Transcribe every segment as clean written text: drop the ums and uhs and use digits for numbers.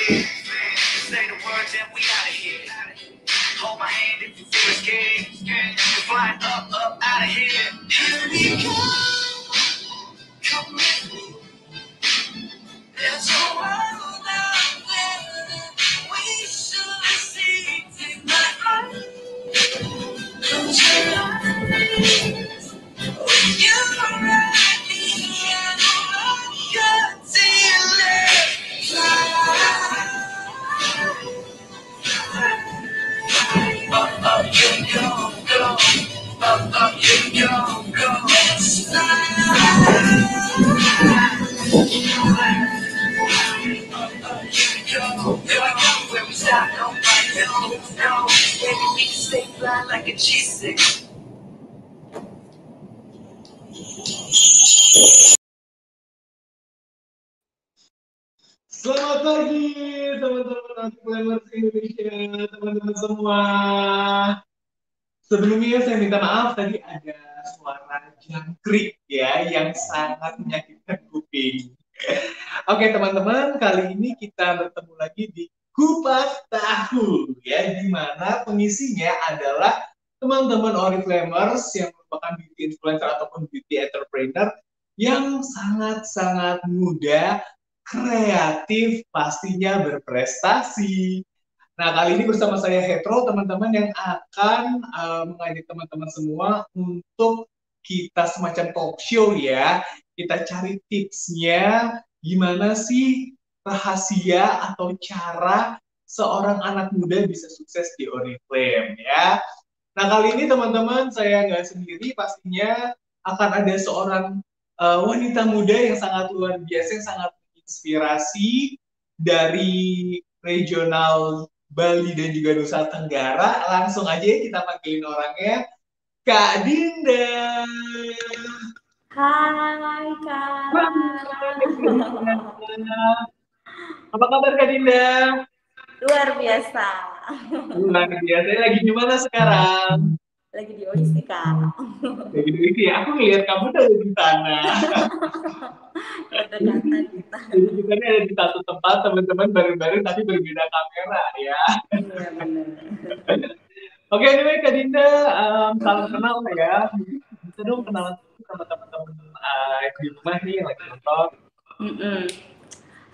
Say the words and we out of here. Hold my hand if you feel scared. We're flying up, up, out of here. Here we come. Come with me. There's a world out there we should see. Take my hand. Close your eyes. You're right here. Good till it fly. Up, up, you go, go. Up, up, you go, go. Let's fly. Up, up, you go, go. Where we stop, nobody knows, no. Baby, we can stay fly like a G6. Selamat pagi teman-teman Anti-Flamers Indonesia, teman-teman semua. Sebelumnya saya minta maaf tadi ada suara jangkrik ya yang sangat menyakitkan kuping. Oke teman-teman, kali ini kita bertemu lagi di Kupas Tahu ya, di mana pengisinya adalah teman-teman Oriflamers yang merupakan beauty influencer ataupun beauty entrepreneur yang sangat-sangat muda, kreatif, pastinya berprestasi. Nah, kali ini bersama saya Hetro, teman-teman yang akan mengajak teman-teman semua untuk kita semacam talk show ya. Kita cari tipsnya, gimana sih rahasia atau cara seorang anak muda bisa sukses di Oriflame ya. Nah, kali ini teman-teman saya nggak sendiri, pastinya akan ada seorang wanita muda yang sangat luar biasa, yang sangat menginspirasi dari regional Bali dan juga Nusa Tenggara. Langsung aja kita panggilin orangnya, Kak Dinda. Hai Kak. Apa kabar Kak Dinda? Luar biasa. Luar biasa. Lagi di mana sekarang? Lagi di OIC Kak. Lagi di OIC ya. Aku ngeliat kamu udah di sana. Berdekatan kita. Jadi kita ini ada di satu tempat teman-teman bareng-bareng tapi berbeda kamera ya. Iya benar. Oke, anyway Kak Dinda, salam kenal ya. Bisa dong kenalan sama teman-teman di rumah nih yang lagi nonton.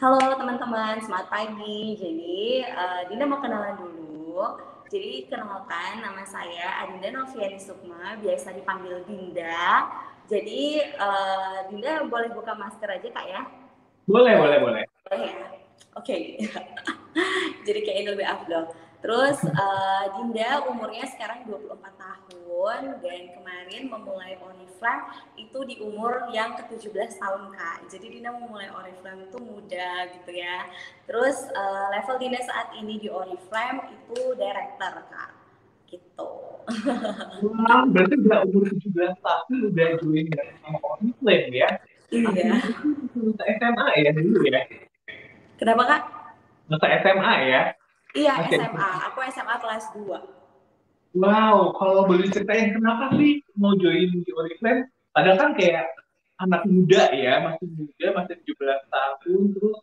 Halo teman-teman, selamat pagi. Jadi Dinda mau kenalan dulu. Jadi kenalkan, nama saya Adinda Noviani Sukma, biasa dipanggil Dinda. Jadi Dinda boleh buka masker aja Kak ya? Boleh. Boleh ya? Oke. Jadi kayaknya lebih afdol. Terus Dinda umurnya sekarang 24 tahun dan kemarin memulai Oriflame itu di umur yang ke-17 tahun Kak. Jadi Dinda memulai Oriflame itu muda gitu ya. Terus level Dinda saat ini di Oriflame itu director Kak. Gitu. Wah, berarti udah umur 17 tahun udah join sama Oriflame ya? Iya. Masa SMA ya dulu ya? Kenapa Kak? Masa SMA ya? Iya, SMA. Aku SMA kelas 2. Wow, kalau boleh ceritain kenapa sih mau join di Oriflame? Padahal kan kayak anak muda ya, masih 17 tahun, terus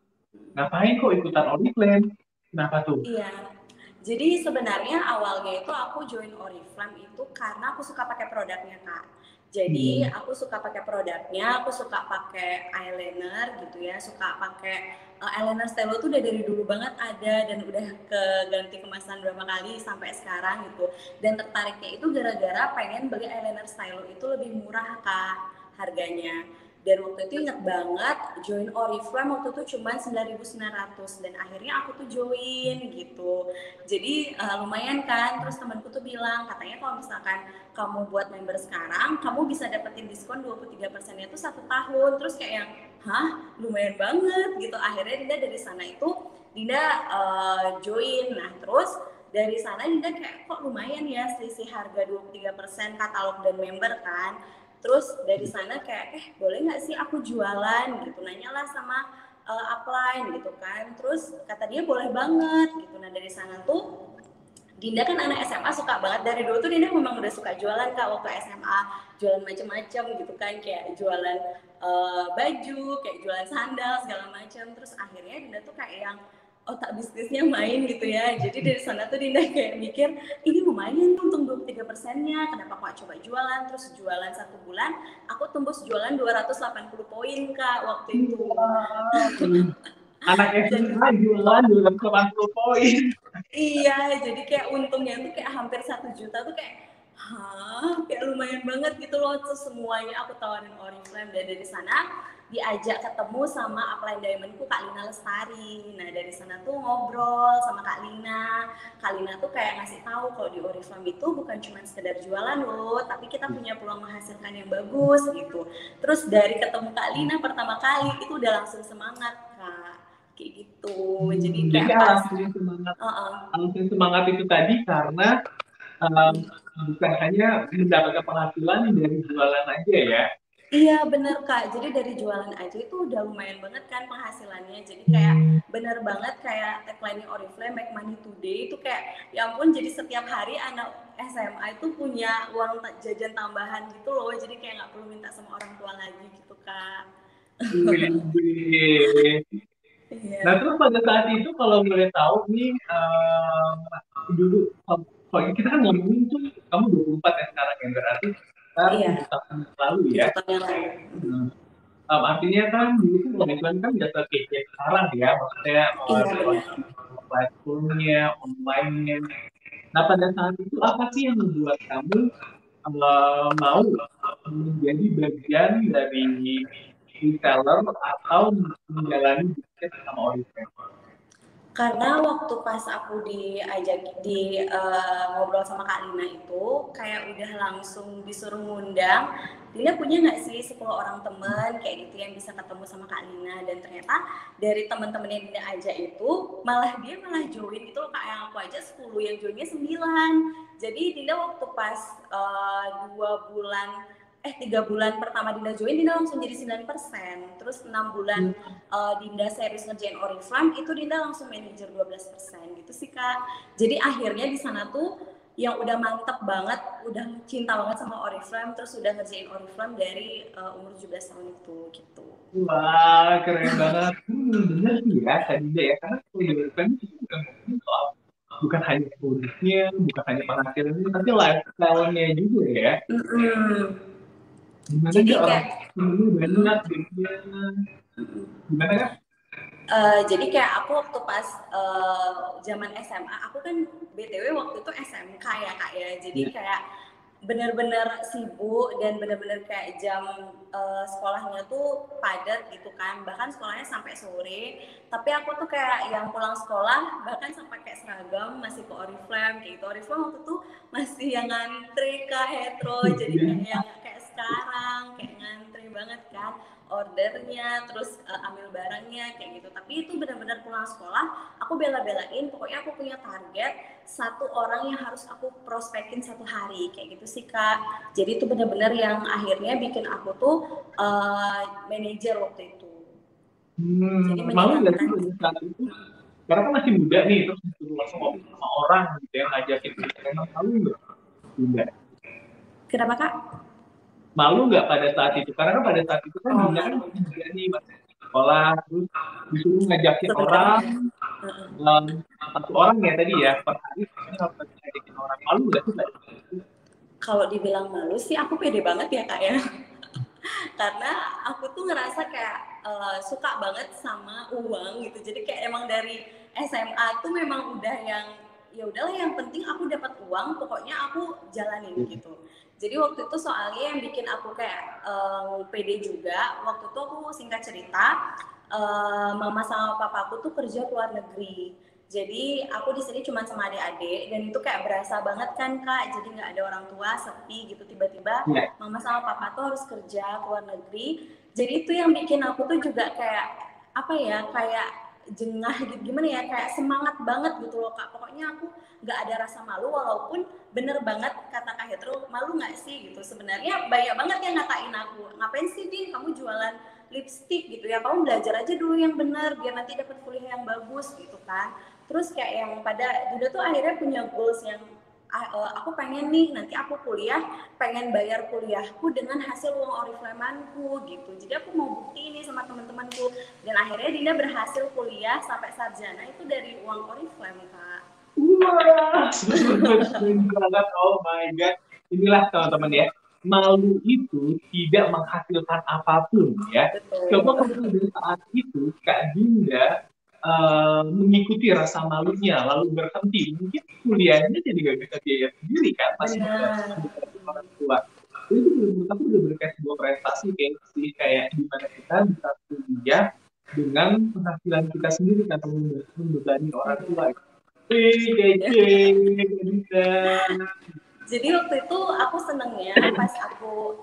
ngapain kok ikutan Oriflame? Kenapa tuh? Iya, jadi sebenarnya awalnya itu aku join Oriflame itu karena aku suka pakai produknya Kak. Jadi aku suka pakai produknya, aku suka pakai eyeliner gitu ya, suka pakai eyeliner stylo tuh udah dari dulu banget ada dan udah ganti kemasan berapa kali sampai sekarang gitu. Dan tertariknya itu gara-gara pengen beli eyeliner stylo itu lebih murah Kak harganya. Dan waktu itu inget banget join Oriflame waktu itu cuma 9.900 dan akhirnya aku tuh join gitu. Jadi lumayan kan, terus temanku tuh bilang katanya kalau misalkan kamu buat member sekarang kamu bisa dapetin diskon 23%-nya itu 1 tahun. Terus kayak yang hah lumayan banget gitu. Akhirnya Dinda dari sana itu Dinda join. Nah terus dari sana Dinda kayak kok lumayan ya selisih harga 23% katalog dan member kan. Terus dari sana kayak boleh nggak sih aku jualan gitu, nanyalah sama upline gitu kan. Terus kata dia boleh banget gitu. Nah dari sana tuh Dinda kan anak SMA suka banget, dari dulu tuh Dinda memang udah suka jualan Kak waktu SMA, jualan macam-macam gitu kan, kayak jualan baju, kayak jualan sandal segala macam. Terus akhirnya Dinda tuh kayak yang otak bisnisnya main gitu ya. Jadi dari sana tuh Dinda kayak mikir, ini lumayan tuh untung 23%-nya, kenapa kok coba jualan, terus jualan 1 bulan, aku tembus jualan 280 poin Kak waktu itu. Wow. Anak Jadi SMA jualan 280 poin. iya, jadi kayak untungnya tuh kayak hampir 1 juta tuh kayak, hah, kayak lumayan banget gitu loh. Terus semuanya aku tawarin Oriflame, dan dari sana diajak ketemu sama upline diamondku Kak Lina Lestari. Nah dari sana tuh ngobrol sama Kak Lina. Kak Lina tuh kayak ngasih tahu kalau di Oriflame itu bukan cuma sekedar jualan loh, tapi kita punya peluang menghasilkan yang bagus gitu. Terus dari ketemu Kak Lina pertama kali itu udah langsung semangat Kak, kayak gitu. Jadi Jadi kayak pas alasan semangat itu tadi karena um, bukan hanya mendapatkan penghasilan dari jualan aja ya. Iya bener Kak, jadi dari jualan aja itu udah lumayan banget kan penghasilannya. Jadi kayak bener banget kayak tagline Oriflame, make money today, itu kayak ya ampun, jadi setiap hari anak SMA itu punya uang jajan tambahan gitu loh. Jadi kayak nggak perlu minta sama orang tua lagi gitu Kak. Wih. Nah, Iya. terus pada saat itu kalau boleh tahu nih, dulu kalau kita kan ngomongin tuh kamu 24 ya sekarang ya, berarti sekitar Iya, 7 tahun yang lalu ya. 7 tahun yang lalu. Hmm. Artinya kan dulu tuh komitmen kan nggak sekece sekarang ya, maksudnya Iya benar. platformnya, online-nya. Nah, pada saat itu apa sih yang membuat kamu mau menjadi bagian dari reseller atau menjalani bisnis sama Oriflame? Karena waktu pas aku diajak ngobrol sama Kak Lina itu kayak udah langsung disuruh ngundang, Lina punya nggak sih 10 orang temen kayak gitu yang bisa ketemu sama Kak Lina, dan ternyata dari teman-teman yang Lina ajak itu dia malah join gitu loh Kak, yang aku ajak 10 yang joinnya 9. Jadi Dinda waktu pas 3 bulan pertama Dinda join, Dinda langsung jadi 9%. Terus 6 bulan Dinda serius ngerjain Oriflame, itu Dinda langsung manajer 12% gitu sih Kak. Jadi akhirnya di sana tuh yang udah mantep banget, udah cinta banget sama Oriflame, terus udah ngerjain Oriflame dari umur 17 tahun itu gitu. Wah, keren banget. Bener sih ya, tadi ya. Karena kalau di Oriflame itu bukan ngomongin soal bukan hanya produknya, bukan hanya penghasilannya, tapi lifestyle-nya juga ya. Gimana Jadi nggak orang kayak temennya banyak, dia gimana kan? jadi kayak aku waktu pas zaman SMA, aku kan BTW waktu itu SMK ya Kak ya. Jadi kayak bener-bener sibuk dan bener-bener kayak jam sekolahnya tuh padat gitu kan. Bahkan sekolahnya sampai sore. Tapi aku tuh kayak yang pulang sekolah bahkan sampai kayak seragam masih ke Oriflame kayak gitu. Oriflame waktu tuh masih yang ngantri Kak Hetro. Jadi kayak yang kayak sekarang kayak ngantri banget kan ordernya, terus ambil barangnya kayak gitu. Tapi itu benar-benar pulang sekolah aku bela-belain, pokoknya aku punya target 1 orang yang harus aku prospekin 1 hari kayak gitu sih Kak. Jadi itu benar-benar yang akhirnya bikin aku tuh manajer waktu itu. Jadi Malu nggak sih menyenangkan. pada saat itu? Karena kan masih muda nih, terus disuruh langsung ngomong sama orang gitu ya, ngajakin kita. Emang malu nggak? Enggak. Kenapa Kak? Malu nggak pada saat itu? Karena kan pada saat itu kan Oh Dinda kan malu. masih muda nih, masih sekolah, terus disuruh ngajakin orang, Sebenarnya um, 1 orang ya tadi ya, per hari harus ngajakin orang. Malu nggak sih pada saat itu? kalau dibilang malu sih aku pede banget ya Kak ya. Karena aku tuh ngerasa kayak suka banget sama uang gitu. Jadi kayak emang dari SMA tuh memang udah yang ya udahlah, yang penting aku dapat uang, pokoknya aku jalanin gitu. Jadi waktu itu soalnya yang bikin aku kayak pede juga, waktu itu aku singkat cerita, mama sama papaku tuh kerja ke luar negeri. Jadi aku di sini cuma sama adik-adik, dan itu kayak berasa banget kan Kak. Jadi nggak ada orang tua, sepi gitu, tiba-tiba Ya. mama sama papa tuh harus kerja ke luar negeri. Jadi itu yang bikin aku tuh juga kayak apa ya, kayak jengah gitu, gimana ya, kayak semangat banget gitu loh Kak. Pokoknya aku nggak ada rasa malu, walaupun bener banget kata Kak Hetro, malu nggak sih gitu. Sebenarnya banyak banget yang ngatain aku, ngapain sih Din kamu jualan lipstick gitu ya, kamu belajar aja dulu yang bener biar nanti dapat kuliah yang bagus gitu kan. Terus kayak yang pada Dinda tuh akhirnya punya goals yang aku pengen nih nanti aku kuliah, pengen bayar kuliahku dengan hasil uang Oriflame-anku gitu. Jadi aku mau bukti ini sama teman-temanku, dan akhirnya Dinda berhasil kuliah sampai sarjana itu dari uang Oriflame, Kak. Wah, keren banget. Oh my God. Inilah teman-teman ya. Malu itu tidak menghasilkan apapun ya. Coba Betul. kalau pada saat itu Kak Dinda mengikuti rasa malunya lalu berhenti, mungkin kuliahnya jadi nggak bisa biaya sendiri kan, masih Benar. mengandalkan orang tua. Itu menurut aku udah berkat sebuah prestasi kayak sih, kayak gimana kita bisa kuliah dengan penghasilan kita sendiri tanpa membebani orang tua. Kece, bisa. Jadi waktu itu aku senengnya pas aku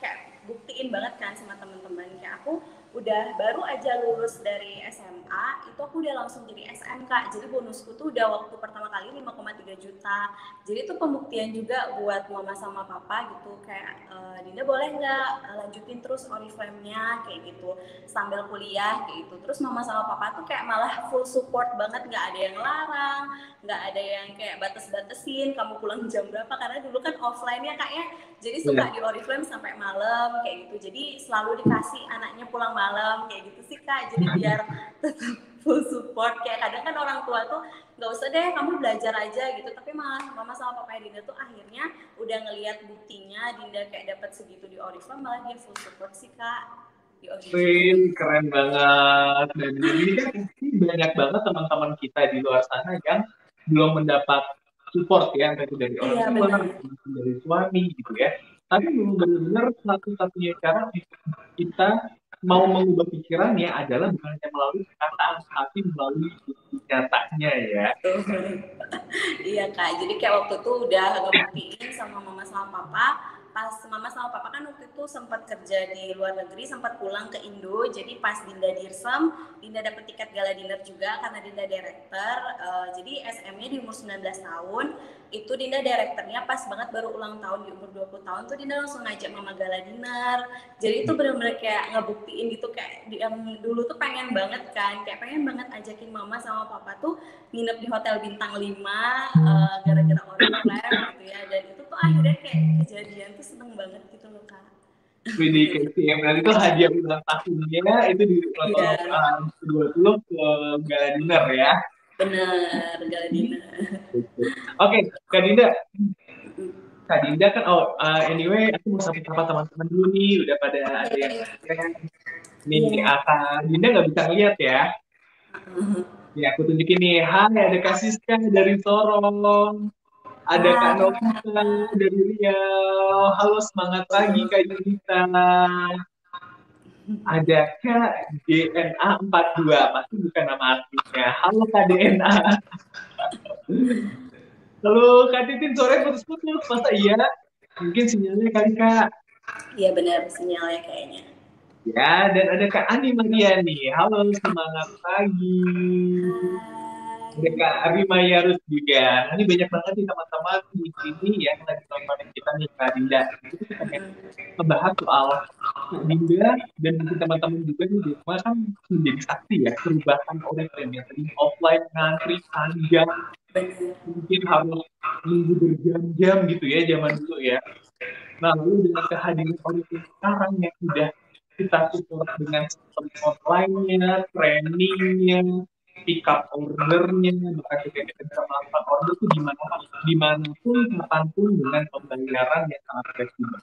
kayak buktiin banget kan sama teman-teman, kayak aku udah baru aja lulus dari SMA itu aku udah langsung jadi SMK. Jadi bonusku tuh udah waktu pertama kali 5,3 juta. Jadi itu pembuktian juga buat mama sama papa gitu, kayak Dinda boleh nggak lanjutin terus Oriflame-nya kayak gitu sambil kuliah kayak gitu. Terus mama sama papa tuh kayak malah full support banget, nggak ada yang larang, nggak ada yang kayak bates-batesin kamu pulang jam berapa, karena dulu kan offline ya Kak ya, jadi suka di Oriflame sampai malam kayak gitu. Jadi selalu dikasih anaknya pulang malam kayak gitu sih Kak, jadi biar tetap full support. Kayak kadang kan orang tua tuh nggak usah deh kamu belajar aja gitu, tapi malah mama sama papa Dinda tuh akhirnya udah ngelihat buktinya Dinda kayak dapat segitu di Oriflame, malah dia full support sih Kak di Oriflame. Keren banget. Dan ini kan pasti banyak banget teman-teman kita di luar sana yang belum mendapat support ya, entah itu dari orang Iya tua, benar. dari suami gitu ya. Tapi memang benar-benar satu-satunya cara kita mau mengubah pikirannya adalah bukan hanya melalui perkataan, tapi melalui bukti nyatanya ya. Iya Kak, jadi kayak waktu itu udah ngebuktiin sama mama sama papa. Pas mama sama papa kan waktu itu sempat kerja di luar negeri, sempat pulang ke Indo. Jadi pas Dinda Dirsem, Dinda dapet tiket gala dinner juga karena Dinda director. Jadi SM-nya di umur 19 tahun. Itu Dinda directornya pas banget baru ulang tahun di umur 20 tahun tuh Dinda langsung ngajak mama gala dinner. Jadi itu benar-benar kayak ngebuktiin gitu, kayak yang dulu tuh pengen banget kan, kayak pengen banget ajakin mama sama papa tuh nginep di hotel bintang 5 gara-gara Oriflame gitu ya, dan itu tuh akhirnya kayak kejadian tuh seneng banget gitu loh Kak. Jadi KCM nanti itu hadiah ulang tahunnya itu di ulang Iya, tahun 20 ke Gala Dinner ya. bener gala dinner. Oke, Kak Dinda. Kak Dinda kan, anyway, aku mau sapa teman-teman dulu nih, udah pada ada yang keren. Nih, Kak Dinda nggak bisa ngeliat ya. Nih, aku tunjukin nih, hai, ada Kak Siska dari Sorong. Ada Kak Novita dari Riau. Halo, semangat pagi Kak Yunita. Ada Kak DNA 42, pasti bukan nama aslinya. Halo Kak DNA. Halo Kak Titin, sore putus-putus, masa iya? Mungkin sinyalnya kali Kak. Iya benar sinyalnya kayaknya. Ya, dan ada Kak Ani Mariani. Halo, semangat pagi. Ada Hai. Kak Arima Yarus juga. Nah, ini banyak banget nih teman-teman di sini yang lagi nontonin kita nih Kak Dinda. Itu kita pengen membahas soal Kak Dinda dan mungkin teman-teman juga nih di rumah kan menjadi saksi ya perubahan Oriflame yang tadi offline ngantri panjang, Benar. mungkin harus nunggu berjam-jam gitu ya zaman dulu ya. Nah, lalu dengan kehadiran Oriflame sekarang yang sudah kita support dengan sistem online-nya, training-nya, pick up ordernya, bahkan ketika kita bisa melakukan order itu dimanapun, kapanpun dengan pembayaran yang sangat fleksibel.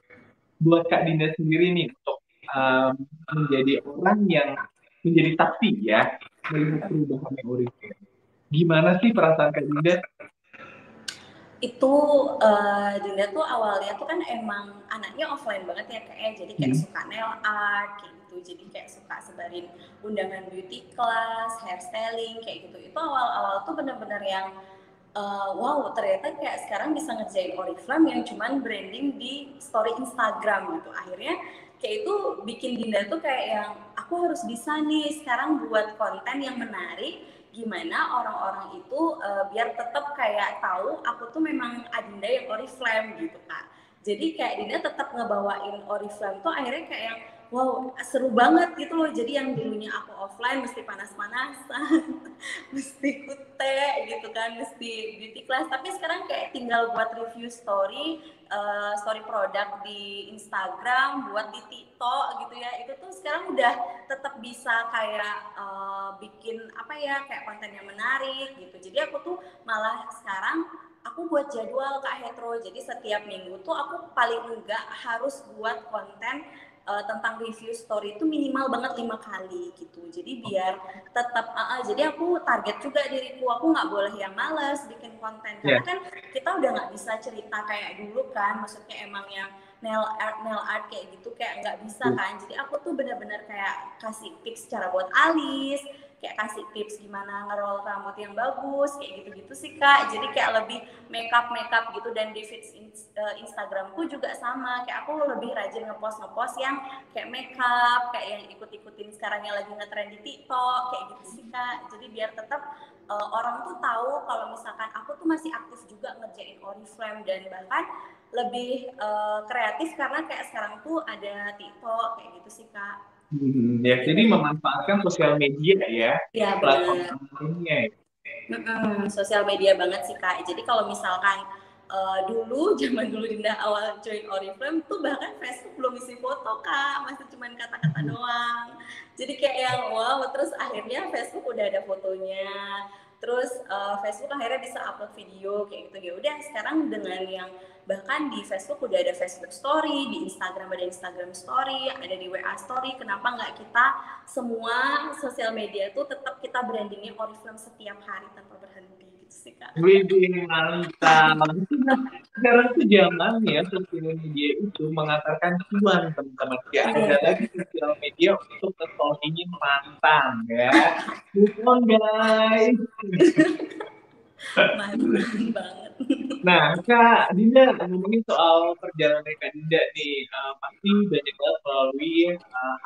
Buat Kak Dinda sendiri nih untuk menjadi orang yang menjadi saksi ya melihat perubahan Oriflame. Gimana sih perasaan Kak Dinda? Itu Dinda tuh awalnya tuh kan emang anaknya offline banget ya kayak, jadi kayak suka nail art kayak gitu, jadi kayak suka sebarin undangan beauty class, hairstyling kayak gitu. Itu awal-awal tuh bener-bener yang wow, ternyata kayak sekarang bisa ngerjain Oriflame yang cuman branding di story Instagram gitu. Akhirnya kayak itu bikin Dinda tuh kayak yang aku harus bisa nih sekarang buat konten yang menarik, gimana orang-orang itu biar tetap kayak tahu aku tuh memang Adinda yang Oriflame gitu Kak. Jadi kayak Dinda tetap ngebawain Oriflame tuh akhirnya kayak yang wow seru banget gitu loh. Jadi yang dulunya aku offline mesti panas-panasan, mesti kute gitu kan, kan mesti beauty class, tapi sekarang kayak tinggal buat review story produk di Instagram, buat di TikTok gitu ya, itu tuh sekarang udah tetap bisa kayak bikin apa ya, kayak konten yang menarik gitu. Jadi aku tuh malah sekarang aku buat jadwal Kak Hetro, jadi setiap minggu tuh aku paling enggak harus buat konten tentang review story itu minimal banget 5 kali gitu. Jadi biar tetap jadi aku target juga diriku, aku nggak boleh yang males bikin konten karena kan kita udah nggak bisa cerita kayak dulu kan, maksudnya emang yang nail art kayak gitu kayak nggak bisa kan. Jadi aku tuh benar-benar kayak kasih tips cara buat alis, kayak kasih tips gimana ngerol rambut yang bagus, kayak gitu-gitu sih Kak. Jadi kayak lebih makeup gitu, dan di feed Instagramku juga sama, kayak aku lebih rajin ngepost yang kayak makeup, kayak yang ikut-ikutin sekarang yang lagi ngetrend di TikTok, kayak gitu sih Kak. Jadi biar tetap orang tuh tahu kalau misalkan aku tuh masih aktif juga ngerjain Oriflame, dan bahkan lebih kreatif karena kayak sekarang tuh ada TikTok, kayak gitu sih Kak. Ya, jadi memanfaatkan sosial media ya, platform lainnya. Sosial media banget sih Kak. Jadi kalau misalkan dulu zaman dulu Dinda awal join Oriflame tuh bahkan Facebook belum isi foto Kak, masih cuman kata-kata doang. Jadi kayak yang wow, terus akhirnya Facebook udah ada fotonya. Terus Facebook akhirnya bisa upload video kayak gitu. Ya udah sekarang dengan yang bahkan di Facebook udah ada Facebook Story, di Instagram ada Instagram Story, ada di WA Story. Kenapa nggak kita semua sosial media tuh tetap kita brandingnya Oriflame setiap hari tanpa berhenti gitu sih Kak. Widih, mantap. Sekarang tuh zaman ya sosial media itu mengantarkan cuan teman-teman. Ya ada lagi sosial media untuk nge-stalkingin mantan ya. Move on guys. Mantap banget. Nah, Kak Dinda, ngomongin soal perjalanan Kak Dinda nih, pasti banyak banget melalui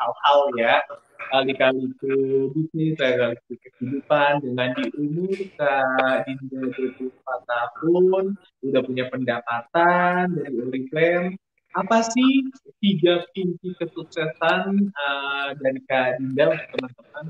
hal-hal ya, kali-kali ke bisnis, kali-kali ke kehidupan, dengan di umur Kak Dinda 24 tahun, udah punya pendapatan dari Oriflame. Apa sih 3 kunci kesuksesan dari Kak Dinda untuk teman-teman?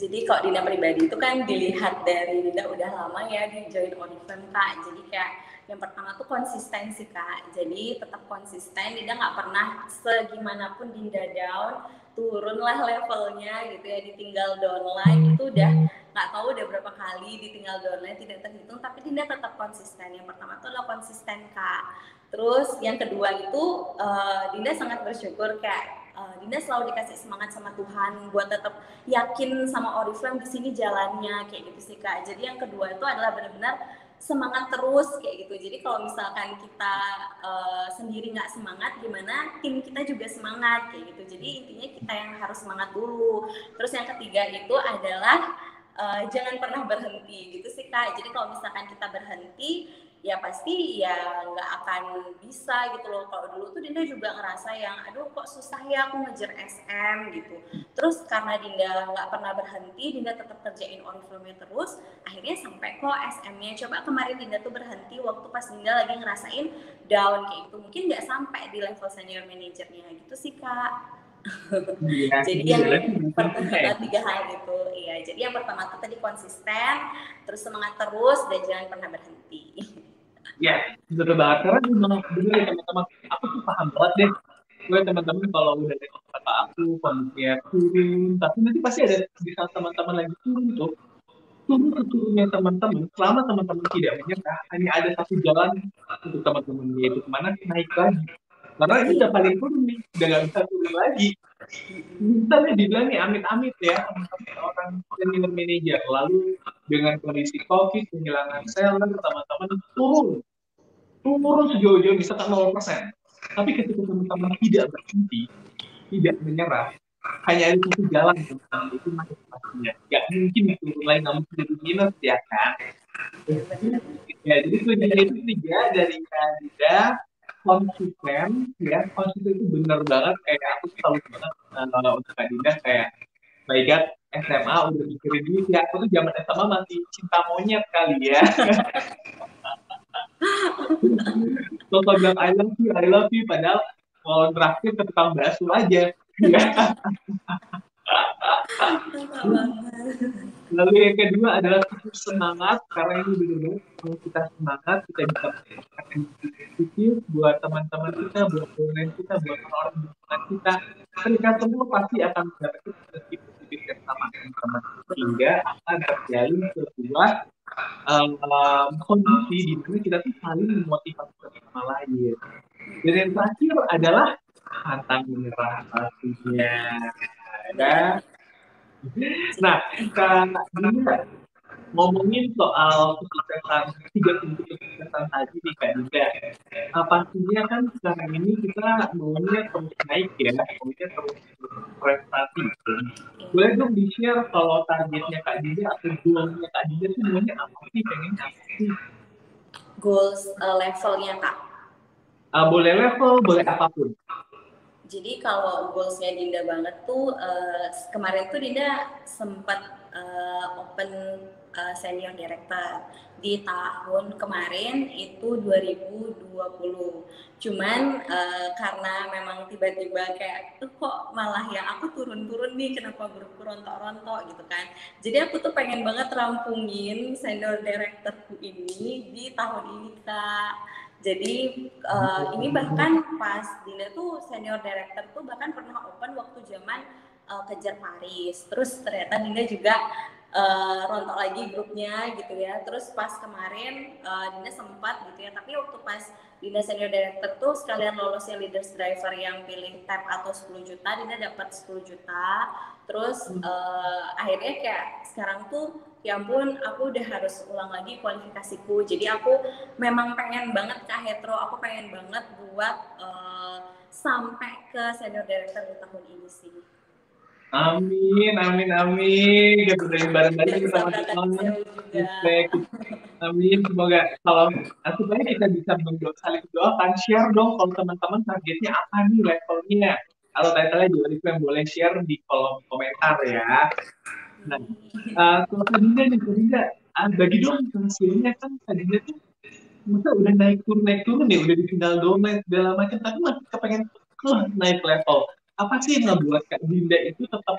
Jadi kalau Dinda pribadi itu kan dilihat dari Dinda udah lama ya di join Oriflame Kak. Jadi kayak yang pertama tuh konsistensi Kak. Jadi tetap konsisten, Dinda nggak pernah segimanapun Dinda down, turunlah levelnya gitu ya, ditinggal downline itu udah nggak tahu udah berapa kali ditinggal downline tidak terhitung, tapi Dinda tetap konsisten. Yang pertama tuh adalah konsisten Kak. Terus yang kedua itu Dinda sangat bersyukur kayak Dinda selalu dikasih semangat sama Tuhan buat tetap yakin sama Oriflame di sini jalannya kayak gitu sih Kak. Jadi yang kedua itu adalah benar-benar semangat terus kayak gitu. Jadi kalau misalkan kita sendiri nggak semangat, gimana tim kita juga semangat kayak gitu. Jadi intinya kita yang harus semangat dulu. Terus yang ketiga itu adalah jangan pernah berhenti gitu sih Kak. Jadi kalau misalkan kita berhenti, ya pasti ya nggak akan bisa gitu loh. Kalau dulu tuh Dinda juga ngerasa yang aduh kok susah ya aku ngejar SM gitu. Terus karena Dinda nggak pernah berhenti, Dinda tetap kerjain Oriflame terus, akhirnya sampai kok SM-nya. Coba kemarin Dinda tuh berhenti waktu pas Dinda lagi ngerasain down kayak gitu, mungkin nggak sampai di level senior manajernya gitu sih Kak. Ya, jadi yang pertama 3 hal itu, iya. Jadi yang pertama tuh tadi konsisten, terus semangat terus, dan jangan pernah berhenti. Ya, betul banget. Karena memang bener ya teman-teman, aku tuh paham banget deh. Gue teman-teman kalau udah nengok kata aku, kondisinya turun, tapi nanti pasti ada di saat teman-teman lagi turun tuh. Turunnya teman-teman, selama teman-teman tidak menyerah, hanya ada satu jalan untuk teman-teman, yaitu kemana naik lagi. Karena ini udah paling turun nih, udah nggak bisa turun lagi. Misalnya dibilang nih amit-amit ya, teman-teman orang senior manager, lalu dengan kondisi COVID, kehilangan seller, teman-teman turun sejauh-jauh misalkan 0%. Tapi ketika teman-teman tidak berhenti, tidak menyerah, hanya ada satu jalan teman-teman, itu motivasinya. Gak mungkin turun lagi, nggak mungkin jadi minus ya kan. Ya, jadi kuncinya itu 3 dari Kak, konsisten ya, konsisten itu benar banget. Kayak aku selalu banget untuk Kak Dinda, kayak my God, SMA udah mikirin duit ya. Aku tuh zaman SMA masih cinta monyet kali ya. Kalau bilang I love you, padahal mau terakhir ke tukang bakso aja. Kakak banget. Lalu yang kedua adalah tetap semangat, karena ini benar-benar kalau kita semangat, kita bisa mendapatkan positif buat teman-teman kita, buat klien kita, buat orang-orang di lingkungan kita. Mereka semua pasti akan mendapatkan energi positif yang sama, teman-teman. Hingga akan terjalin sebuah kondisi di mana kita tuh saling memotivasi satu sama lain. Dan yang terakhir adalah pantang menyerah pastinya. Dan nah, Kak Dinda, ngomongin soal kesuksesan, tiga kunci kesuksesan tadi nih Kak Dinda. Pastinya kan sekarang ini kita maunya terus naik ya, maunya terus prestasi. Boleh dong di-share kalau targetnya Kak Dinda atau goalnya Kak Dinda tuh maunya apa sih, pengennya apa sih? Goals levelnya Kak. Boleh level, boleh apapun. Jadi kalau goalsnya Dinda banget tuh kemarin tuh Dinda sempat open senior director di tahun kemarin itu 2020. Cuman karena memang tiba-tiba kayak tuh kok malah ya aku turun-turun nih, kenapa grupku rontok-rontok gitu kan. Jadi aku tuh pengen banget rampungin senior directorku ini di tahun ini Kak. Jadi ini bahkan pas Dinda tuh senior director tuh bahkan pernah open waktu zaman kejar Paris. Terus ternyata Dinda juga rontok lagi grupnya gitu ya. Terus pas kemarin Dinda sempat gitu ya. Tapi waktu pas Dinda senior director tuh sekalian lolosnya leaders driver yang pilih tab atau 10 juta, Dinda dapat 10 juta. Terus akhirnya kayak sekarang tuh ya ampun aku udah harus ulang lagi kualifikasiku. Jadi aku memang pengen banget ke Hetero, aku pengen banget buat sampai ke senior director di tahun ini sih. Amin, amin, amin. Kita doain bareng-bareng kita teman-teman. Amin, semoga kalau supaya kita bisa saling mendoakan, share dong kalau teman-teman targetnya apa nih levelnya. Kalau title-nya juga yang boleh share di kolom komentar ya. Nah, kalau tadinya nih, bagi dong hasilnya kan tadinya tuh masa udah naik turun nih, udah di final domain segala macam, tapi masih kepengen naik level. Apa sih yang ngebuat Kak Dinda itu tetap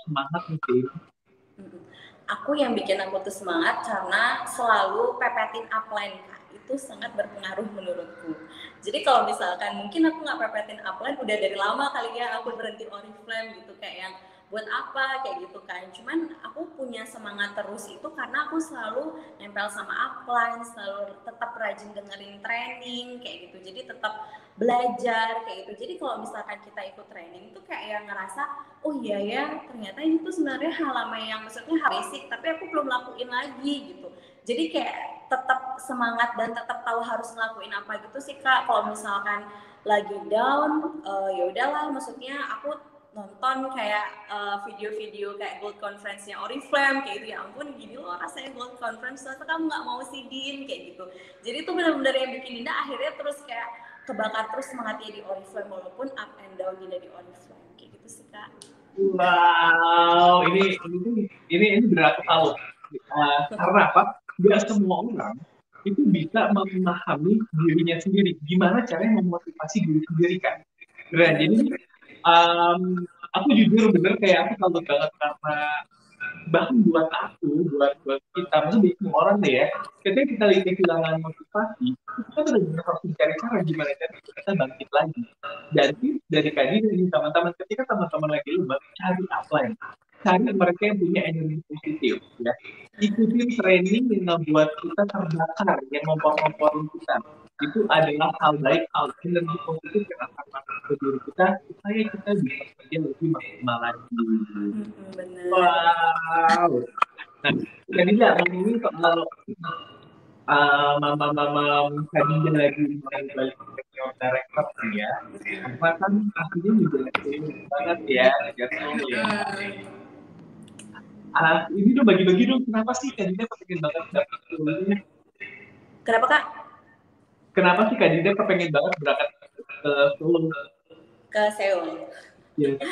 semangat nih? Aku yang bikin aku tuh semangat karena selalu pepetin upline Kak. Itu sangat berpengaruh menurutku. Jadi kalau misalkan mungkin aku nggak pepetin upline udah dari lama kali ya aku berhenti Oriflame gitu, kayak yang buat apa kayak gitu kan. Cuman aku punya semangat terus itu karena aku selalu nempel sama upline, selalu tetap rajin dengerin training kayak gitu. Jadi tetap belajar kayak gitu. Jadi kalau misalkan kita ikut training itu kayak yang ngerasa oh iya ya ternyata ini tuh sebenarnya hal yang maksudnya basic tapi aku belum lakuin lagi gitu. Jadi kayak tetap semangat dan tetap tahu harus ngelakuin apa gitu sih Kak. Kalau misalkan lagi down ya udahlah, maksudnya aku nonton kayak video-video kayak Gold Conference-nya Oriflame kayak gitu, ya ampun gini loh rasanya Gold Conference, ternyata kamu nggak mau sidin kayak gitu. Jadi itu benar-benar yang bikin Dinda akhirnya terus kayak kebakar terus semangatnya di Oriflame walaupun up and down Dinda di Oriflame kayak gitu sih Kak. Wow, ini benar aku tahu. Karena apa? Tidak semua orang itu bisa memahami dirinya sendiri. Gimana caranya memotivasi diri sendiri kan? Nah, jadi aku jujur bener kayak aku salut banget karena bahkan buat aku, buat kita, maksudnya semua orang deh ya, ketika kita lagi kehilangan motivasi, kita benar-benar harus mencari cara gimana cara kita bangkit lagi. Dan tips dari Kadi dan teman-teman, ketika teman-teman lagi lemah, cari upline, cari mereka yang punya energi positif, ya. Ikutin training yang membuat kita terbakar, yang ngompor-ngomporin kita. Itu adalah hal baik, hal energi positif yang akan masuk ke diri kita supaya kita bisa kerja lebih maksimal lagi. Benar. Wow. Nah, jadi nggak ini soal mama tadinya lagi balik ke senior director ya. Karena kan pastinya juga banget ya, Jason ya. Ini dong bagi-bagi dong, kenapa sih tadinya kepengen banget dapet ilmunya? Kenapa Kak? Kenapa sih Kak Dinda kepengen banget berangkat ke Seoul? Ke Seoul. Yeah.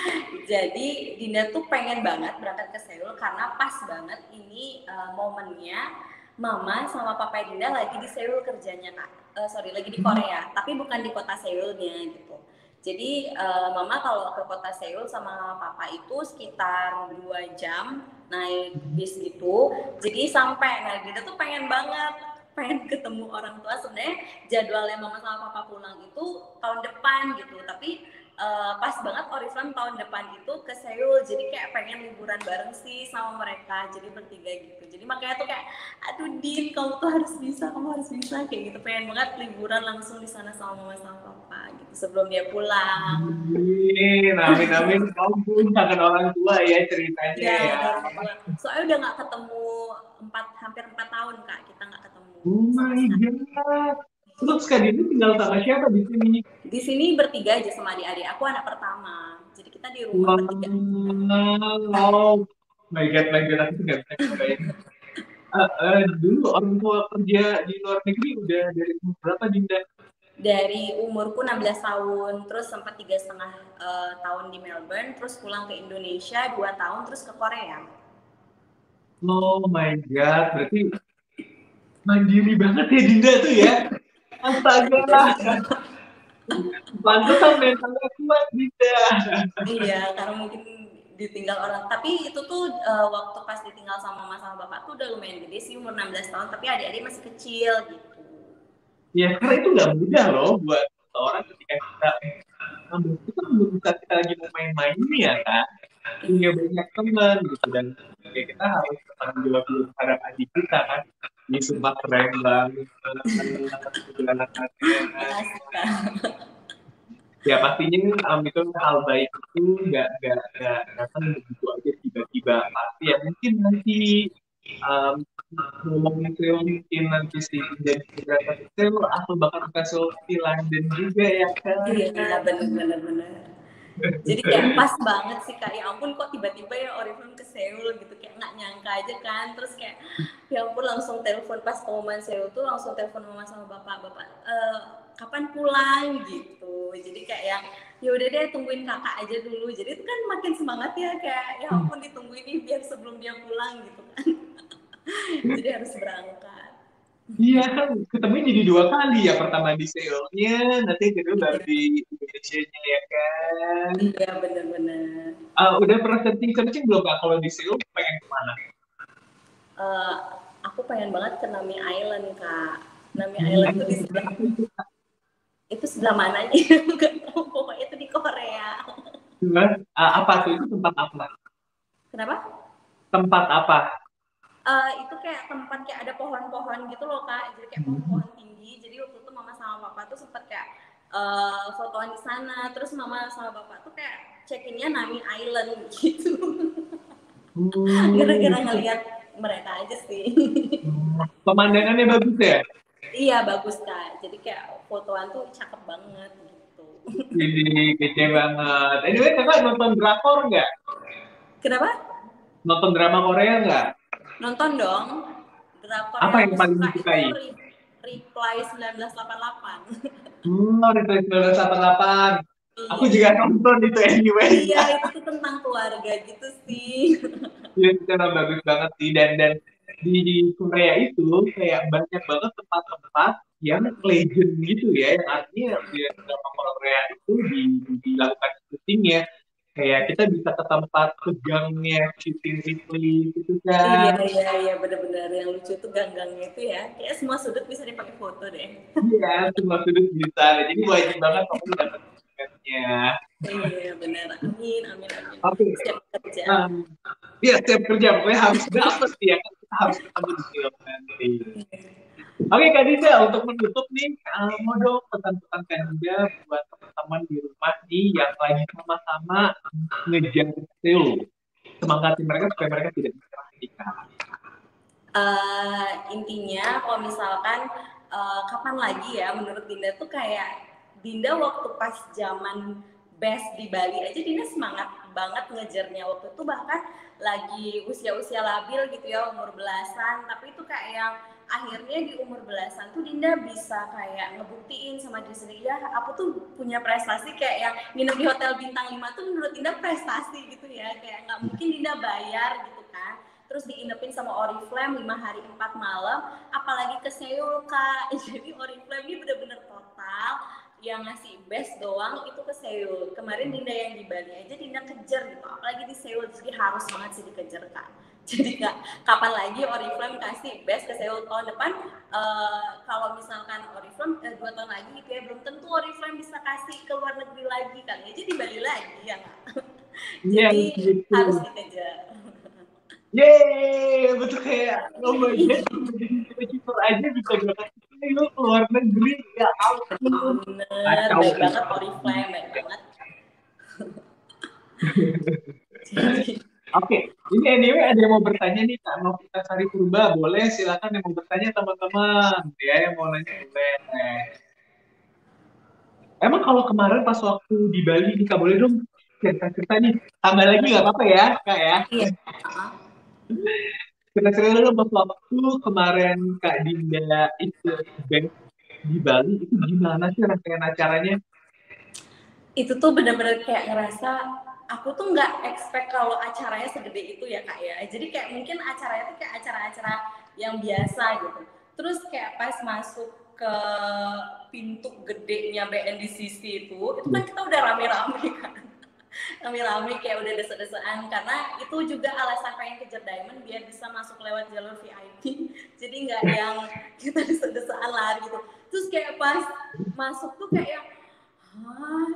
Jadi Dinda tuh pengen banget berangkat ke Seoul karena pas banget ini momennya Mama sama Papa Dinda lagi di Seoul kerjanya Kak. Lagi di Korea, tapi bukan di kota Seoulnya gitu. Jadi mama kalau ke kota Seoul sama papa itu sekitar 2 jam naik bis gitu. Jadi sampai, nah kita tuh pengen ketemu orang tua. Sebenarnya jadwalnya mama sama papa pulang itu tahun depan gitu, tapi pas banget Oriflame tahun depan itu ke Seoul, jadi kayak pengen liburan bareng sih sama mereka, jadi bertiga gitu. Jadi makanya tuh kayak, aduh Din, kamu tuh harus bisa, kayak gitu. Pengen banget liburan langsung di sana sama mama sama papa gitu sebelum dia pulang. Amin. Kamu pun kangen orang tua ya ceritanya Ya, ya. ada orang tua. Soalnya udah nggak ketemu hampir 4 tahun Kak, kita nggak ketemu Oh sama my sekali. God. Terus Kak Dini tinggal sama siapa di sini? Di sini bertiga aja sama adik-adik. Aku anak pertama, jadi kita di rumah bertiga. Wow. My God, aku tuh nggak bisa ngebayang. Dulu orang tua kerja di luar negeri udah dari umur berapa Dinda? Dari umurku 16 tahun, terus sempat 3,5 tahun di Melbourne, terus pulang ke Indonesia 2 tahun, terus ke Korea. Oh my God, berarti mandiri banget ya Dinda tuh ya. Astaga, pantesan mentalnya kuat Dinda. Iya, karena mungkin ditinggal orang. Tapi itu tuh waktu pas ditinggal sama mama sama bapak tuh udah lumayan gede sih, umur 16 tahun, tapi adik-adik masih kecil gitu. Ya, karena itu nggak mudah loh buat orang ketika kita ambil itu kan belum bisa kita lagi mau main-main ya kan, punya banyak teman gitu dan ya kita harus bertanggung jawab dulu terhadap adik kita kan. Ini sumpah keren banget penjelasannya. Ya pastinya itu hal baik itu nggak datang begitu aja tiba-tiba, pasti ya mungkin nanti um, ngomongin Seoul mungkin nanti sih jadi beberapa detail atau bahkan ke Seoul di London juga ya kan. Iya, bener. Jadi kayak pas banget sih Kak, ya ampun kok tiba-tiba ya Oriflame ke Seoul gitu, kayak nggak nyangka aja kan. Terus kayak ya ampun langsung telepon pas pengumuman Seoul tuh, langsung telepon mama sama bapak kapan pulang gitu. Jadi kayak yang ya udah deh tungguin kakak aja dulu. Jadi itu kan makin semangat ya, kayak ya ampun ditungguin nih biar sebelum dia pulang gitu kan. Jadi harus berangkat. Iya kan ketemu jadi dua kali ya, pertama di Seoul-nya, nanti yang kedua baru Iya, di Indonesia-nya ya kan. iya benar-benar. Udah pernah searching belum Kak kalau di Seoul pengen kemana? Uh, aku pengen banget ke Nami Island Kak. Nami Island tuh di sebelah, itu sebelah mananya? Nggak tahu, pokoknya itu di Korea. Apa tuh itu tempat apa? Kenapa? Tempat apa? Itu kayak tempat kayak ada pohon-pohon gitu loh Kak, jadi kayak pohon-pohon tinggi. Jadi waktu itu mama sama papa tuh sempet kayak fotoan di sana. Terus mama sama bapak tuh kayak check-innya Nami Island gitu. Gara-gara ngeliat mereka aja sih. Pemandangannya bagus ya? Iya bagus Kak, jadi kayak fotoan tuh cakep banget gitu. Ini kece banget. Anyway, Kakak nonton drakor nggak? Kenapa? Nonton drama Korea nggak? Nonton dong. Drakor Apa yang yang aku paling suka itu disukai? Reply 1988. Replay 1988. Aku Iya. juga nonton itu anyway. Iya, itu tuh tentang keluarga gitu sih. Iya, itu kan bagus banget sih dan di Korea itu kayak banyak banget tempat-tempat yang legend gitu ya, yang artinya di drama Korea itu dilakukan syutingnya kayak kita bisa ke tempat tegangnya syuting Ripley gitu Iya, kan. benar-benar yang lucu tuh gang-gangnya itu ya. Kayak semua sudut bisa dipakai foto deh. Iya, semua sudut bisa. Jadi wajib banget kamu dapat tiketnya. Iya, benar. Amin. Oke, Siap kerja. Iya, setiap kerja pokoknya harus dapat ya kan, kita harus ketemu di film nanti. Oke Kak Dinda, untuk menutup nih, mau dong pesan-pesan Kak Dinda buat teman-teman di rumah nih yang lagi sama-sama ngejar Seoul. Semangatin mereka supaya mereka tidak menyerah nikah. Intinya kalau misalkan kapan lagi ya menurut Dinda tuh kayak Dinda waktu pas zaman best di Bali aja Dinda semangat banget ngejarnya waktu itu, bahkan lagi usia-usia labil gitu ya, umur belasan, tapi itu kayak yang akhirnya di umur belasan tuh Dinda bisa kayak ngebuktiin sama diri sendiri, ya aku tuh punya prestasi, kayak yang nginep di hotel bintang 5 tuh menurut Dinda prestasi gitu ya, kayak nggak mungkin Dinda bayar gitu kan. Terus diinepin sama Oriflame 5 hari 4 malam, apalagi ke Seoul Kak. Jadi Oriflame ini bener-bener total yang ngasih best doang itu ke Seoul. Kemarin Dinda yang di Bali aja Dinda kejar gitu, apalagi di Seoul, jadi harus banget sih dikejar Kak. Jadi Kak, kapan lagi Oriflame kasih best ke Seoul tahun depan? Kalau misalkan Oriflame 2 tahun lagi gitu ya, belum tentu Oriflame bisa kasih ke luar negeri lagi, kali aja di Bali lagi ya Kak. Iya, Jadi gitu. harus dikejar. Yeay, betul kayak oh my god, jadi kiper aja bisa berangkat lu ke luar negeri, ya ampun. Bener, Kacau baik sih. banget Oriflame, baik banget. Jadi, Oke, ini anyway ada yang mau bertanya nih Kak Novita Sari Purba, boleh silakan yang mau bertanya teman-teman, ya yang mau nanya boleh. Emang kalau kemarin pas waktu di Bali nih Kak, boleh dong cerita-cerita nih, tambah lagi nggak apa-apa ya Kak ya? iya. Cerita-cerita dong pas waktu kemarin Kak Dinda ikut band di Bali, itu gimana sih rangkaian acaranya? Itu tuh bener-bener kayak ngerasa aku tuh nggak expect kalau acaranya segede itu ya Kak ya. Jadi kayak mungkin acaranya tuh kayak acara-acara yang biasa gitu. Terus kayak pas masuk ke pintu gedenya BNDCC itu kan kita udah rame-rame kan. Rame-rame kayak udah desa-desaan, karena itu juga alasan pengen kejar diamond biar bisa masuk lewat jalur VIP. Jadi nggak yang kita desa-desaan lari gitu. Terus kayak pas masuk tuh kayak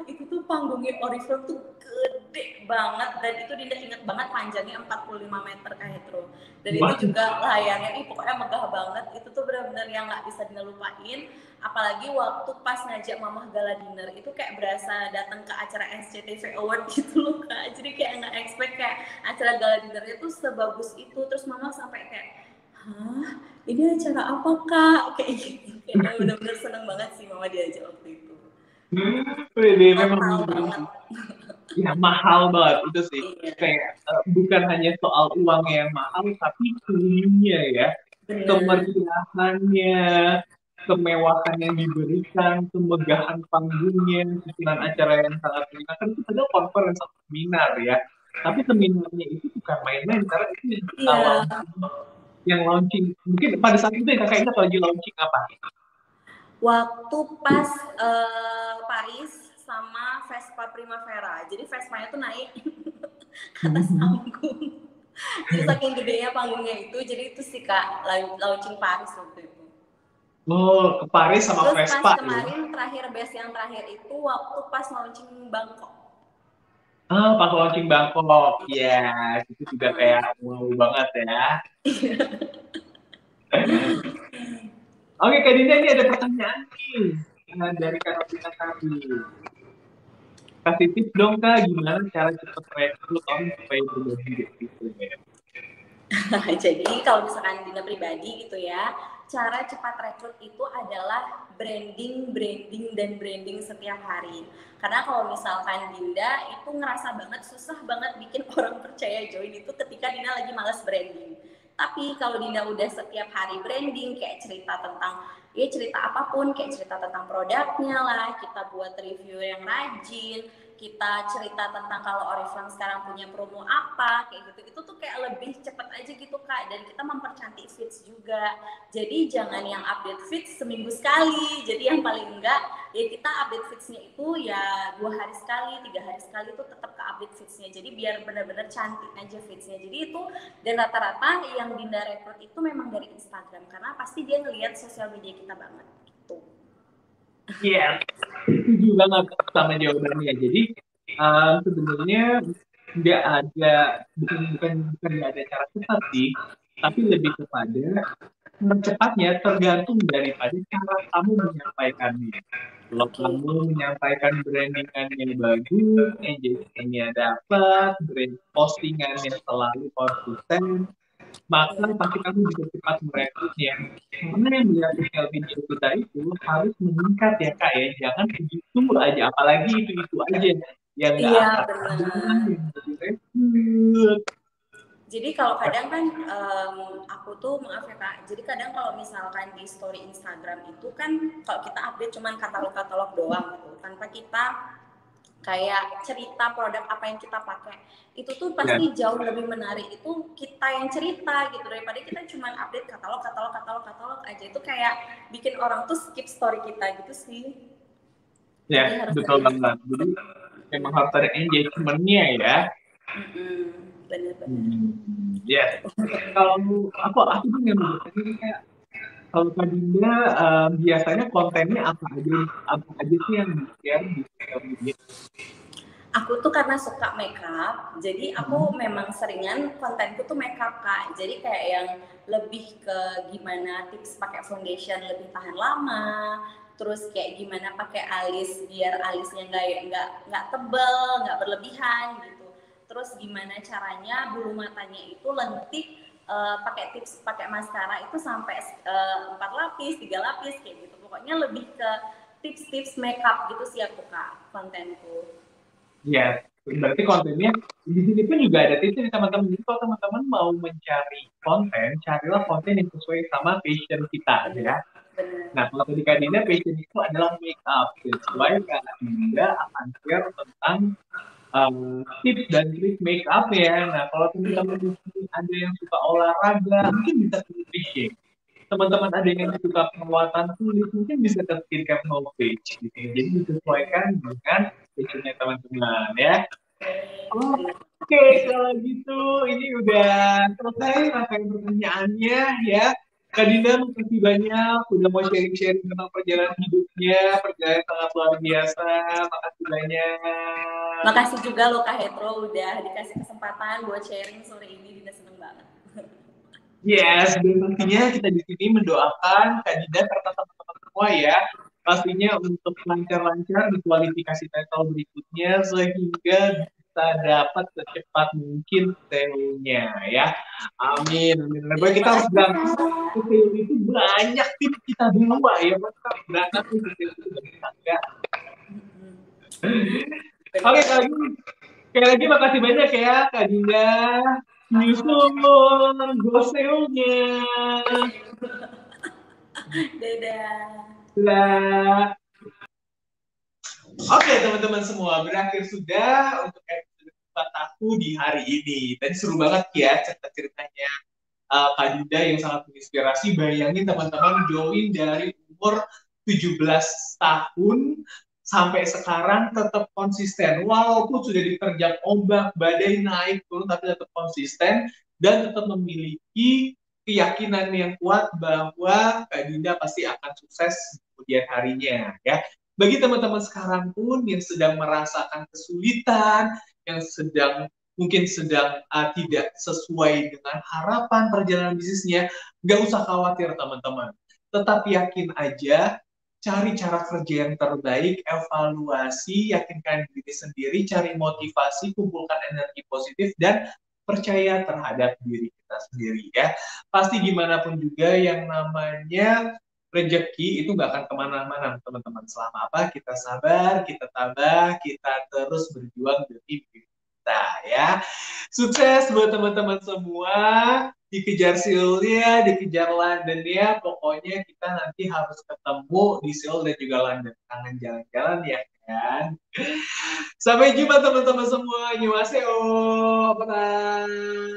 itu tuh panggungnya Oriflame tuh gede banget, dan itu Dinda inget banget panjangnya 45 meter kayak itu. Dan itu Wah, juga layarnya pokoknya megah banget. Itu tuh benar-benar yang nggak bisa Dinda lupain. Apalagi waktu pas ngajak Mamah Gala Dinner itu kayak berasa datang ke acara SCTV Award gitu loh Kak. Jadi kayak nggak expect kayak acara Gala Dinnernya tuh sebagus itu. Terus Mama sampai kayak, hah, ini acara apa Kak? Kayak gitu. Kayak benar-benar seneng banget sih Mama diajak waktu itu. ini memang Mahal banget. ya mahal banget itu sih. Iya, Kayak bukan hanya soal uang yang mahal, tapi feelingnya ya, bener. kemeriahannya, kemewahan yang diberikan, kemegahan panggungnya, susunan acara yang sangat menyenangkan itu padahal conference atau seminar ya. Tapi seminarnya itu bukan main-main karena itu yang kita Iya, yang launching. Mungkin pada saat itu ya kakak ingat lagi launching apa? waktu pas Paris sama Vespa Primavera. Jadi Vespanya tuh naik ke atas panggung. Jadi saking gedenya panggungnya itu, jadi itu sih Kak, launching Paris waktu itu. Oh, ke Paris sama Terus pas Vespa ya. kemarin terakhir base yang terakhir itu waktu pas launching Bangkok. Ah, pas launching Bangkok. Ya, itu juga kayak wow banget ya. Oke, Kak Dinda, ini ada pertanyaan nih dari Kak Novita tadi. Kasih tips dong Kak, gimana cara cepet rekrut orang supaya berbagi gitu ya. Jadi kalau misalkan Dinda pribadi gitu ya, cara cepat rekrut itu adalah branding, branding, dan branding setiap hari. Karena kalau misalkan Dinda itu ngerasa banget susah banget bikin orang percaya join itu ketika Dinda lagi malas branding. Tapi kalau Dinda udah setiap hari branding, kayak cerita tentang, ya cerita apapun, kayak cerita tentang produknya lah, kita buat review yang rajin, kita cerita tentang kalau Oriflame sekarang punya promo apa, kayak gitu, itu tuh kayak lebih cepet aja gitu Kak, dan kita mempercantik feeds juga. Jadi jangan yang update feeds seminggu sekali, jadi yang paling enggak ya kita update feedsnya itu ya 2 hari sekali, 3 hari sekali itu tetap ke update feedsnya, jadi biar benar-benar cantik aja feedsnya. Jadi itu, dan rata-rata yang Dinda rekrut itu memang dari Instagram, karena pasti dia ngelihat sosial media kita banget gitu. Iya, setuju banget sama jawabannya. Jadi sebenarnya nggak ada bukan nggak ada cara cepat sih, tapi lebih kepada cepatnya tergantung daripada cara kamu menyampaikannya. Kalau Oke. kamu menyampaikan brandingannya bagus, engagementnya dapat, brand postingannya selalu konsisten, maka pasti kamu bisa cepat merekrutnya. Karena yang melihat sosial media kita itu harus meningkat ya kak ya, jangan begitu aja, apalagi itu aja yang nggak Iya angkat tangan, benar. yang jadi rekrut. Jadi kalau kadang kan aku tuh maaf ya Kak, jadi kadang kalau misalkan di story Instagram itu kan kalau kita update cuman katalog-katalog doang gitu, tanpa kita kayak cerita produk apa yang kita pakai, itu tuh Ya, pasti jauh lebih menarik itu kita yang cerita gitu, daripada kita cuman update katalog aja, itu kayak bikin orang tuh skip story kita gitu sih. Ya, Jadi harus betul ada. banget. Jadi memang harus ada engagement-nya ya. Bener-bener. Yes. Kalau aku juga yang mau bertanya nih, kayak kalau Kak Dinda biasanya kontennya apa aja sih yang di-share di sosial media? Aku tuh karena suka makeup, jadi Hmm. aku memang seringan kontenku tuh makeup Kak. Jadi kayak yang lebih ke gimana tips pakai foundation lebih tahan lama, terus kayak gimana pakai alis biar alisnya nggak tebel, nggak berlebihan gitu. Terus gimana caranya bulu matanya itu lentik, pakai tips pakai maskara itu sampai 4 lapis, 3 lapis kayak gitu. Pokoknya lebih ke tips-tips makeup gitu sih aku Kak kontenku. Ya, berarti kontennya di sini pun juga ada tips nih teman-teman. Jadi kalau teman-teman mau mencari konten, carilah konten yang sesuai sama passion kita Bener, ya. bener. Nah, kalau tadi Kak Dinda passion itu adalah make up. That's why Kak Dinda akan share tentang tips dan trik make up ya. Nah, kalau Iya. teman-teman di sini ada yang suka olahraga, mungkin bisa ke nutrition. Teman-teman ada yang suka perawatan kulit, mungkin bisa ke skincare knowledge gitu. Jadi disesuaikan dengan passionnya teman-teman ya. Bener. Oke, kalau gitu ini udah selesai rangkaian pertanyaannya ya. Kak Dinda, makasih banyak udah mau sharing-sharing tentang perjalanan hidupnya, perjalanan sangat luar biasa. Makasih banyak. Makasih juga lo Kak Hetro udah dikasih kesempatan buat sharing sore ini, Dinda seneng banget. Yes, dan pastinya kita di sini mendoakan Kak Dinda serta teman-teman semua ya. Pastinya untuk lancar-lancar di kualifikasi title berikutnya sehingga bisa dapat secepat mungkin SEO-nya ya. Amin. Amin. Nah, Ya, kita harus makasih berangkat Kak. ke SEO itu banyak tips kita bawa ya. Maka berangkat nih ke SEO itu banyak enggak. Oke, Bener. kalau gitu sekali lagi makasih banyak ya Kak Dinda. Nyusul go SEO-nya. Dadah. Lah. Oke teman-teman semua, berakhir sudah untuk episode keempat aku di hari ini. Tadi seru banget ya cerita-ceritanya Kak Dinda yang sangat menginspirasi. Bayangin teman-teman join dari umur 17 tahun sampai sekarang tetap konsisten. Walaupun sudah diterjang ombak, badai naik turun, tapi tetap konsisten dan tetap memiliki keyakinan yang kuat bahwa Kak Dinda pasti akan sukses di kemudian harinya ya. Bagi teman-teman sekarang pun yang sedang merasakan kesulitan, yang mungkin sedang tidak sesuai dengan harapan perjalanan bisnisnya, nggak usah khawatir teman-teman. Tetap yakin aja, cari cara kerja yang terbaik, evaluasi, yakinkan diri sendiri, cari motivasi, kumpulkan energi positif, dan percaya terhadap diri kita sendiri ya. Pasti gimana pun juga yang namanya rezeki itu nggak akan kemana-mana teman-teman. Selama apa? Kita sabar, kita tabah, kita terus berjuang demi kita ya. Sukses buat teman-teman semua. Dikejar Seoul-nya, dikejar London-nya. Pokoknya kita nanti harus ketemu di Seoul dan juga London. Kangen jalan-jalan ya kan. Sampai jumpa teman-teman semua. Annyeonghaseyo. Bye.